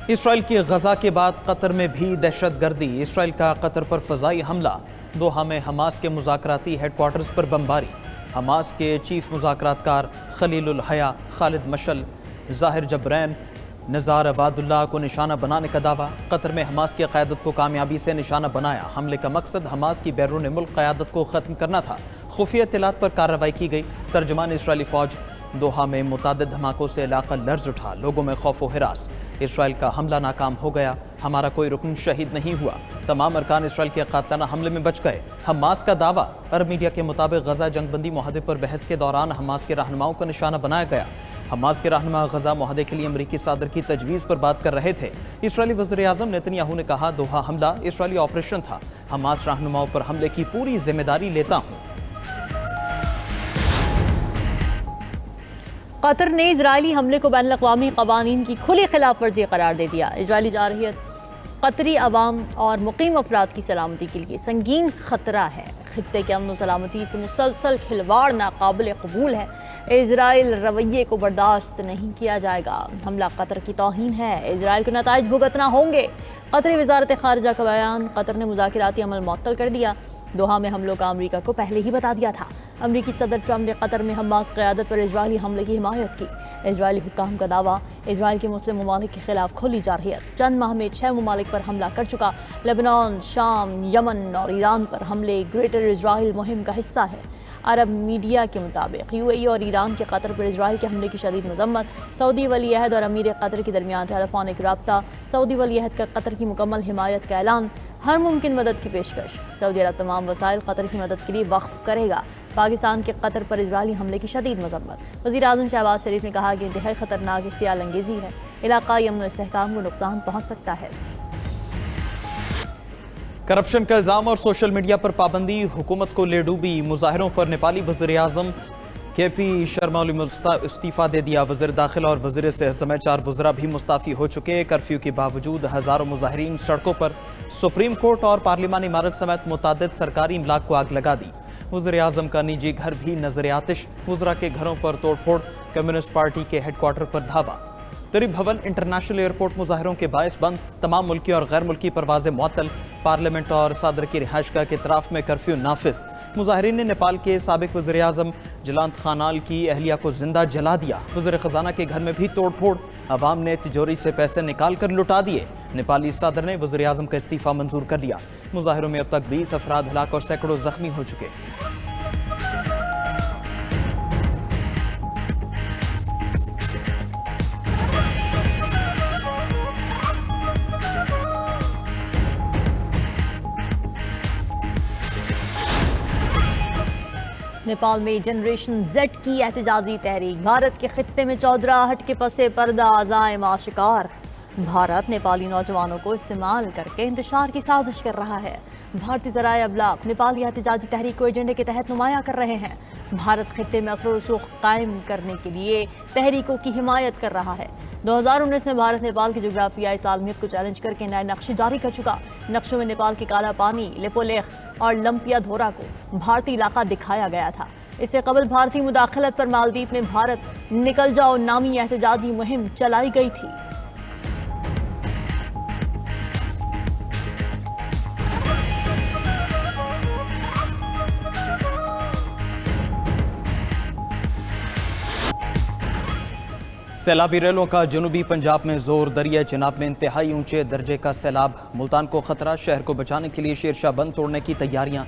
اسرائیل کی غزہ کے بعد قطر میں بھی دہشت گردی، اسرائیل کا قطر پر فضائی حملہ، دوحہ میں حماس کے مذاکراتی ہیڈ کوارٹرز پر بمباری، حماس کے چیف مذاکرات کار خلیل الحیا خالد مشعل، ظاہر جبرین، نزار عباد اللہ کو نشانہ بنانے کا دعویٰ، قطر میں حماس کی قیادت کو کامیابی سے نشانہ بنایا، حملے کا مقصد حماس کی بیرون ملک قیادت کو ختم کرنا تھا، خفیہ اطلاعات پر کارروائی کی گئی، ترجمان اسرائیلی فوج، دوحہ میں متعدد دھماکوں سے علاقہ لرز اٹھا، لوگوں میں خوف و ہراس، اسرائیل کا حملہ ناکام ہو گیا، ہمارا کوئی رکن شہید نہیں ہوا، تمام ارکان اسرائیل کے قاتلانہ حملے میں بچ گئے، حماس کا دعویٰ، عرب میڈیا کے مطابق غزہ جنگ بندی معاہدے پر بحث کے دوران حماس کے رہنماؤں کو نشانہ بنایا گیا، حماس کے رہنما غزہ معاہدے کے لیے امریکی صدر کی تجویز پر بات کر رہے تھے، اسرائیلی وزیر اعظم نیتن یاہو نے کہا دوحہ حملہ اسرائیلی آپریشن تھا، حماس رہنماؤں پر حملے کی پوری ذمہ داری لیتا ہوں۔ قطر نے اسرائیلی حملے کو بین الاقوامی قوانین کی کھلی خلاف ورزی قرار دے دیا، اسرائیلی جارحیت قطری عوام اور مقیم افراد کی سلامتی کے لیے سنگین خطرہ ہے، خطے کے امن و سلامتی سے مسلسل کھلواڑ ناقابل قبول ہے، اسرائیل رویے کو برداشت نہیں کیا جائے گا، حملہ قطر کی توہین ہے، اسرائیل کو نتائج بھگتنا ہوں گے، قطری وزارت خارجہ کا بیان، قطر نے مذاکراتی عمل معطل کر دیا، دوحہ میں حملوں کا امریکہ کو پہلے ہی بتا دیا تھا، امریکی صدر ٹرمپ نے قطر میں حماس قیادت پر اسرائیلی حملے کی حمایت کی، اسرائیلی حکام کا دعویٰ، اسرائیل کے مسلم ممالک کے خلاف کھلی جارحیت، چند ماہ میں 6 ممالک پر حملہ کر چکا، لبنان، شام، یمن اور ایران پر حملے گریٹر اسرائیل مہم کا حصہ ہے، عرب میڈیا کے مطابق یو اے ای اور ایران کے قطر پر اسرائیل کے حملے کی شدید مذمت، سعودی ولی عہد اور امیر قطر کے درمیان ٹیلیفونک رابطہ، سعودی ولی عہد کا قطر کی مکمل حمایت کا اعلان، ہر ممکن مدد کی پیشکش، سعودی عرب تمام وسائل قطر کی مدد کے لیے وقف کرے گا، پاکستان کے قطر پر اسرائیلی حملے کی شدید مذمت، وزیر اعظم شہباز شریف نے کہا کہ انتہائی خطرناک اشتعال انگیزی ہے، علاقائی امن و استحکام کو نقصان پہنچ سکتا ہے۔ کرپشن کا الزام اور سوشل میڈیا پر پابندی حکومت کو لے ڈوبی، مظاہروں پر نیپالی وزیر اعظم کے پی شرما اولی استعفیٰ دے دیا، وزیر داخلہ اور وزیر صحت سمیت 4 وزراء بھی مستعفی ہو چکے، کرفیو کے باوجود ہزاروں مظاہرین سڑکوں پر، سپریم کورٹ اور پارلیمانی عمارت سمیت متعدد سرکاری املاک کو آگ لگا دی، وزیر اعظم کا نجی گھر بھی نظر آتش، وزراء کے گھروں پر توڑ پھوڑ، کمیونسٹ پارٹی کے ہیڈ کوارٹر پر دھاوا، تری بھون انٹرنیشنل ایئرپورٹ مظاہروں کے باعث بند، تمام ملکی اور غیر ملکی پروازیں معطل، پارلیمنٹ اور صدر کی رہائش گاہ کے اطراف میں کرفیو نافذ، مظاہرین نے نیپال کے سابق وزیر اعظم جلانت خانال کی اہلیہ کو زندہ جلا دیا، وزیر خزانہ کے گھر میں بھی توڑ پھوڑ، عوام نے تجوری سے پیسے نکال کر لٹا دیے، نیپالی صدر نے وزیر اعظم کا استعفیٰ منظور کر لیا، مظاہروں میں اب تک 20 افراد ہلاک اور سینکڑوں زخمی ہو چکے۔ نیپال میں جنریشن زیڈ کی احتجاجی تحریک، بھارت کے خطے میں چودراہٹ کے پس پردہ عزائم آشکار، بھارت نیپالی نوجوانوں کو استعمال کر کے انتشار کی سازش کر رہا ہے، بھارتی ذرائع ابلاغ نیپال کی احتجاجی تحریک کو ایجنڈے کے تحت نمایاں کر رہے ہیں، بھارت خطے میں اثر و رسوخ قائم کرنے کے لیے تحریکوں کی حمایت کر رہا ہے، 2019 میں بھارت نیپال کی جغرافیائی سالمیت کو چیلنج کر کے نئے نقشے جاری کر چکا، نقشوں میں نیپال کی کالا پانی، لیپولیخ اور لمپیا دھورا کو بھارتی علاقہ دکھایا گیا تھا، اس سے قبل بھارتی مداخلت پر مالدیپ میں بھارت نکل جاؤ نامی احتجاجی مہم چلائی گئی تھی۔ سیلابی ریلوں کا جنوبی پنجاب میں زور، دریائے چناب میں انتہائی اونچے درجے کا سیلاب، ملتان کو خطرہ، شہر کو بچانے کے لیے شیرشاہ بند توڑنے کی تیاریاں،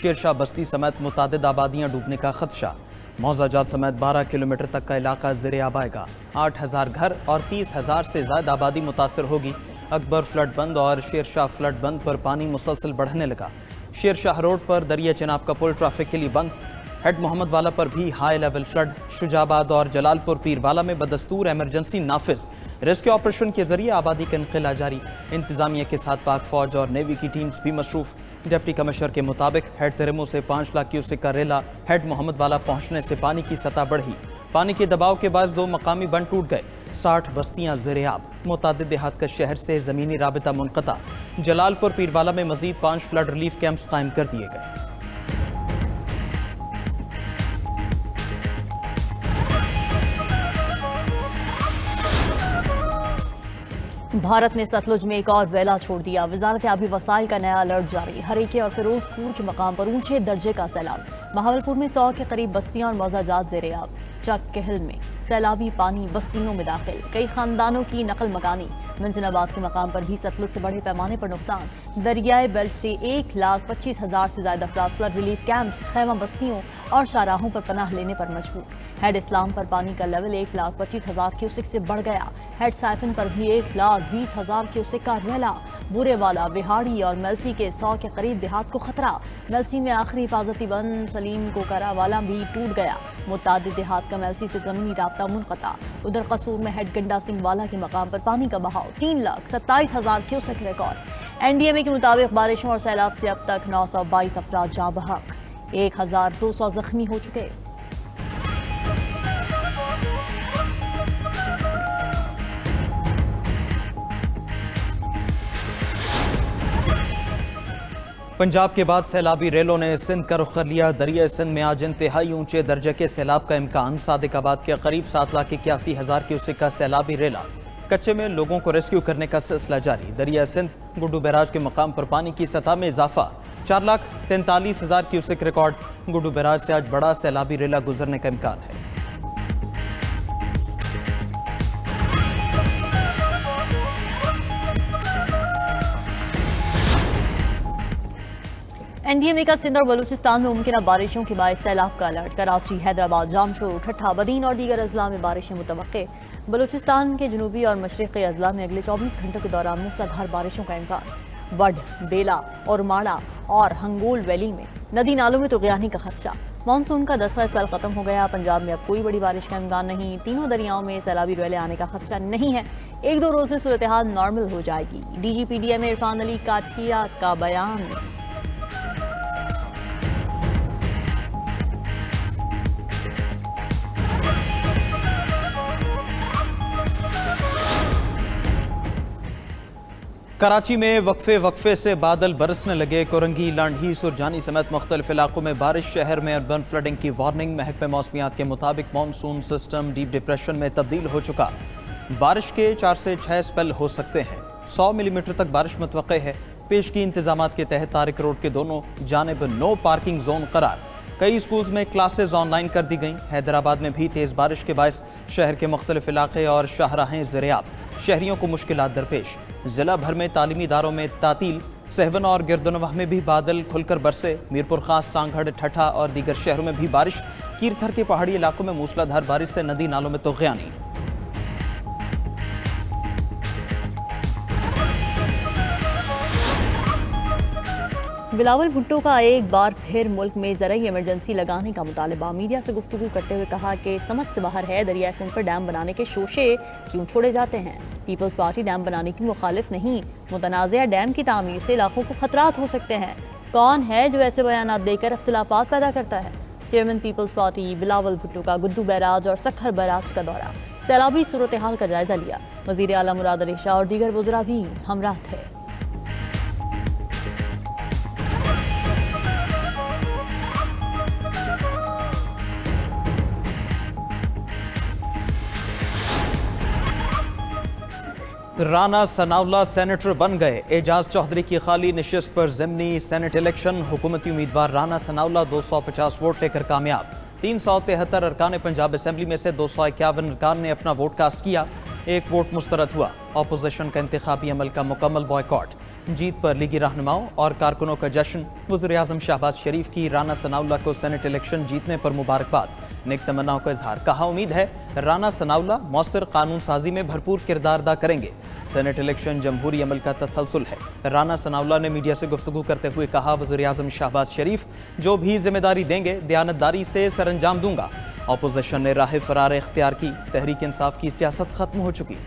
شیرشاہ بستی سمیت متعدد آبادیاں ڈوبنے کا خدشہ، موضع جات سمیت 12 کلومیٹر تک کا علاقہ زیر آب آئے گا، 8000 گھر اور 30,000 سے زائد آبادی متاثر ہوگی، اکبر فلڈ بند اور شیرشاہ فلڈ بند پر پانی مسلسل بڑھنے لگا، شیرشاہ روڈ پر دریائے چناب کا پل ٹریفک کے لیے بند، ہیڈ محمد والا پر بھی ہائی لیول فلڈ، شجاع آباد اور جلال پور پیر والا میں بدستور ایمرجنسی نافذ، ریسکیو آپریشن کے ذریعے آبادی کا انخلا جاری، انتظامیہ کے ساتھ پاک فوج اور نیوی کی ٹیمز بھی مصروف، ڈپٹی کمشنر کے مطابق ہیڈ ترمو سے 5 لاکھ کیوسک کا ریلا ہیڈ محمد والا پہنچنے سے پانی کی سطح بڑھی، پانی کے دباؤ کے باعث 2 مقامی بند ٹوٹ گئے، 60 بستیاں زیر آب، متعدد دیہات کا شہر سے زمینی رابطہ منقطع، جلال پور پیر والا میں مزید 5 فلڈ ریلیف کیمپس قائم کر دیے گئے۔ भारत ने सतलुज में एक और वेला छोड़ दिया। वजारत आबी वसाइल का नया अलर्ट जारी। हरीके और फिरोजपुर के मकाम पर ऊंचे दर्जे का सैलाब। बहावलपुर में 100 के करीब बस्तियां और मौजाजात ज़ेर-ए-आब। चक कहल में सैलाबी पानी बस्तियों में दाखिल। कई खानदानों की नकल मकानी। मंजनाबाद के मकाम पर भी सतलुज से बड़े पैमाने पर नुकसान। दरियाए बेल्ट से 1,25,000 से ज्यादा अफराद फ्लड रिलीफ कैंप्स, खैमा बस्तियों और शाहराहों पर पनाह लेने पर मजबूर। हेड इस्लाम पर पानी का लेवल 1,25,000 क्यूसेक से बढ़ गया। हेड साइफन पर भी 1,20,000 क्यूसेक का रेला। बुरेवाला, बिहाड़ी और मेलसी के 100 के करीब देहात को खतरा। मेलसी में आखिरी हिफाजती बंद सलीम कोकरावाला भी टूट गया। मुतादिद देहात का मेलसी से जमीनी राब्ता मुनक़ता। उधर कसूर में हेड गंडा सिंह वाला के मकाम पर पानी का बहाव 3,27,000 क्यूसेक रिकॉर्ड। एनडीएमए के मुताबिक बारिशों और सैलाब से अब तक 922 अफराद जाँ बहक, 1,200 जख्मी हो चुके। पंजाब के बाद सैलाबी रेलों ने सिंध का रुख कर लिया। दरिया सिंध में आज इंतहाई ऊंचे दर्जे के सैलाब का इम्कान। सादिकाबाद के करीब 7,81,000 क्यूसेक का सैलाबी रेला। कच्चे में लोगों को रेस्क्यू करने का सिलसिला जारी। दरिया सिंध गुड्डू बैराज के मकाम पर पानी की सतह में इजाफा। 4,43,000 क्यूसेक रिकॉर्ड। गुड्डू बैराज से आज बड़ा सैलाबी रेला गुजरने का इम्कान है। एनडीएमए का सिंध और बलूचिस्तान में मुमकिन बारिशों के बायस सैलाब का अलर्ट। कराची, हैदराबाद, जामशोर, ठट्ठा, बदीन और दीगर अजला में बारिशें मुतवक्के। बलूचिस्तान के जनूबी और मशरक़ी अजला में अगले 24 घंटों के दौरान मूसलाधार बारिशों का इम्कान। वड, बेला और माड़ा और हंगोल वैली में नदी नालों में तुग़यानी का खदशा। मानसून का 10वां स्पेल खत्म हो गया। पंजाब में अब कोई बड़ी बारिश का इम्कान नहीं। तीनों दरियाओं में सैलाबी रेले आने का खदशा नहीं है। 1-2 रोज में सूरत हाल नॉर्मल हो जाएगी। DGPDM इरफान अली काठिया का बयान। कराची में वक्फे से बादल बरसने लगे। कोरंगी, लांढी, सुरजानी समेत मुख्तलिफ इलाकों में बारिश। शहर में अर्बन फ्लडिंग की वार्निंग। महकमे मौसमियात के मुताबिक मानसून सिस्टम डीप डिप्रेशन में तब्दील हो चुका। बारिश के 4 से 6 स्पेल हो सकते हैं। 100 मिलीमीटर तक बारिश मुतवक्के है। पेशगी इंतजामात के तहत तारिक रोड के दोनों जानिब नो पार्किंग जोन करार। कई स्कूल्स में क्लासेज ऑनलाइन कर दी गईं। हैदराबाद में भी तेज़ बारिश के बायस शहर के मुख्तलिफ इलाके और शाहराहें ज़ेर-ए-आब। शहरियों को मुश्किलात दरपेश। ज़िला भर में तालीमी इदारों में तातील। सहवन और गिरदनवाह में भी बादल खुलकर बरसे। मीरपुर खास, सांगढ़, ठट्ठा और दीगर शहरों में भी बारिश। कीरथर के पहाड़ी इलाकों में मूसलाधार बारिश से नदी नालों में तुग़यानी। बिलावल भुट्टो का एक बार फिर मुल्क में ज़रई इमरजेंसी लगाने का मुतालबा। मीडिया से गुफ्तगू करते हुए कहा कि समझ से बाहर है, दरिया सिंध पर डैम बनाने के शोशे क्यों छोड़े जाते हैं। पीपल्स पार्टी डैम बनाने की मुखालिफ नहीं। मुतनाज़िया डैम की तामीर से इलाकों को खतरात हो सकते हैं। कौन है जो ऐसे बयानात देकर अख्तिलाफात पैदा करता है। चेयरमैन पीपल्स पार्टी बिलावल भुट्टो का गुड्डू बैराज और सखर बैराज का दौरा। सैलाबी सूरत हाल का जायजा लिया। वज़ीर आला मुराद अली शाह और दीगर वज़रा भी हमराह थे। राना सनाउल्लाह सेनेटर बन गए। एजाज चौधरी की खाली नशिस्त पर ज़िमनी सेनेट इलेक्शन। हुकूमती उम्मीदवार राना सनाउल्लाह 250 वोट लेकर कामयाब। 373 अरकान पंजाब असम्बली में से 251 अरकान ने अपना वोट कास्ट किया। 1 वोट मुस्तरद हुआ। अपोजिशन का इंतखाबी अमल का मुकम्मल बॉयकॉट। जीत पर लीगी रहनुमाओं और कारकुनों का जश्न। वज़ीर आज़म शहबाज शरीफ की राना सनाउल्लाह को सेनेट इलेक्शन जीतने पर मुबारकबाद। नेक तमन्नाओं का इजहार। कहा उम्मीद है राना सनाउल्लाह मौसर कानून साजी में भरपूर किरदार अदा करेंगे। सेनेट इलेक्शन जमहूरी अमल का तसलसल है। राना सनाउल्लाह ने मीडिया से गुफ्तगू करते हुए कहा, वज़ीर आज़म शहबाज शरीफ जो भी जिम्मेदारी देंगे दयानतदारी से सरअंजाम दूंगा। अपोजिशन ने राह फरार इख्तियार की। तहरीक इंसाफ की सियासत खत्म हो चुकी।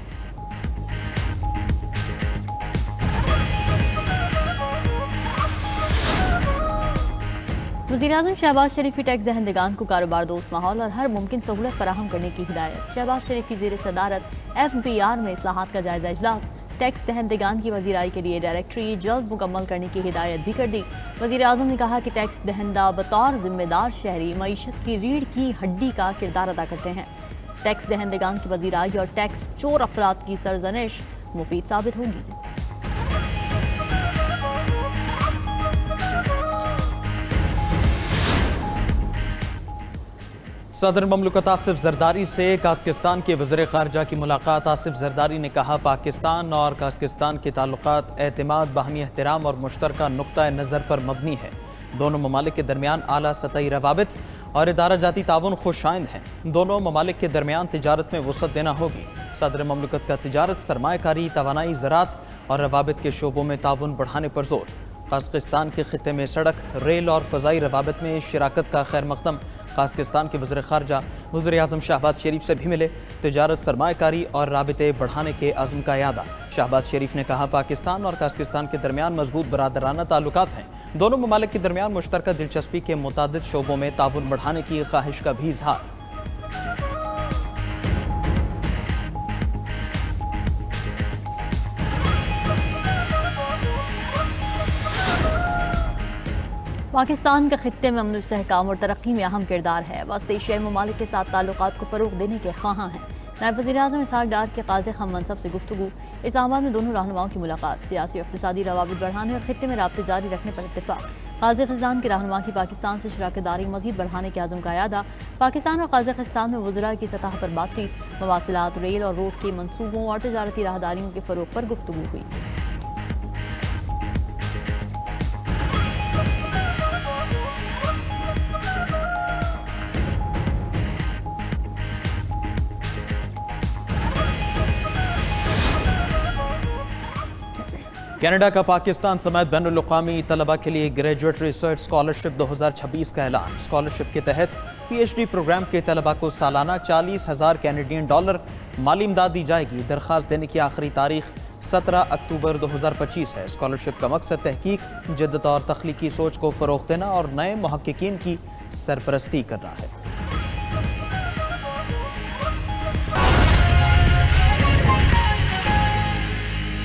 वज़ीर-ए-आज़म शहबाज शरीफ की टैक्स दहंदगान को कारोबार दोस्त माहौल और हर मुमकिन सहूलत फराहम करने की हिदायत। शहबाज शरीफ की ज़ेर सदारत FBR में इस्लाहात का जायजा इजलास। टैक्स दहंदगान की वज़ीराई के लिए डायरेक्टरी जल्द मुकम्मल करने की हिदायत भी कर दी। वज़ीर-ए-आज़म ने कहा कि टैक्स दहंदा बतौर जिम्मेदार शहरी मईशत की रीढ़ की हड्डी का किरदार अदा करते हैं। टैक्स दहंदगान की वज़ीराई और टैक्स चोर अफराद की सरजनिश मुफीद साबित होगी। सदर ममलकत आसिफ जरदारी से काज़किस्तान के वज़ीर ख़ारजा की मुलाकात। आसिफ जरदारी ने कहा, पाकिस्तान और काज़किस्तान के ताल्लुकात एतमाद, बाहमी एहतराम और मुश्तरका नुक्ता नज़र पर मबनी है। दोनों ममालिक के दरमियान आला सतही रवाबित और इदारा जाती ताउन खुशाइंद हैं। दोनों ममालिक के दरमियान तिजारत में वसअत देना होगी। सदर ममलकत का तिजारत, सरमायाकारी, तवानाई, ज़राअत और रवाबित के शोबों में ताउन बढ़ाने पर जोर। काज़किस्तान के खित्ते में सड़क, रेल और फ़ज़ाई रवाबित में शिराकत का खैर मकदम। काज़किस्तान के वज़ीर ख़ारजा वज़ीर आज़म शहबाज शरीफ से भी मिले। तिजारत, सरमायाकारी और राबिते बढ़ाने के अज़्म का यादा। शहबाज शरीफ ने कहा, पाकिस्तान और काज़किस्तान के दरमियान मजबूत बरादराना ताल्लुकात हैं। दोनों ममालिक के दरमियान मुश्तरका दिलचस्पी के मुतादिद शोबों में ताउन बढ़ाने की ख्वाहिश का भी इजहार। पाकिस्तान का खित्ते में अमन इस्तेहकाम और तरक्की में अहम किरदार है। वस्त एशियाई ममालिक के साथ ताल्लुकात को फ़रोग़ देने के ख्वाहां हैं। नायब वज़ीर आज़म इसहाक़ डार के क़ाज़ी ख़म मनसब से गुफ्तगू। इस्लामाबाद में दोनों रहनुमाओं की मुलाकात। सियासी और इक़्तिसादी रवाबित बढ़ाने और खित्ते में राब्ते जारी रखने पर इत्तेफ़ाक़। काज़किस्तान के रहनुमा की पाकिस्तान से शराकतदारी मज़ीद बढ़ाने के अज़्म का यादा। पाकिस्तान और काज़किस्तान में वज़रा की सतह पर बातचीत। मवासिलात, रेल और रोड के मनसूबों और तजारती राहदारियों के फ़रोग़ पर गुफ्तगू हुई। कनाडा का पाकिस्तान समेत बैनुल-अक़वामी तलबा के लिए ग्रेजुएट रिसर्च स्कॉलरशिप 2026 का ऐलान। स्कॉलरशिप के तहत PhD प्रोग्राम के तलबा को सालाना 40,000 कैनेडियन डॉलर माली इमदाद दी जाएगी। दरख्वास्त देने की आखिरी तारीख 17 अक्टूबर 2025 है। स्कॉलरशिप का मकसद तहकीक, जद्दत और तख्लीकी सोच को फ़रोग़ देना और नए मुहक्किकीन की सरपरस्ती करना है।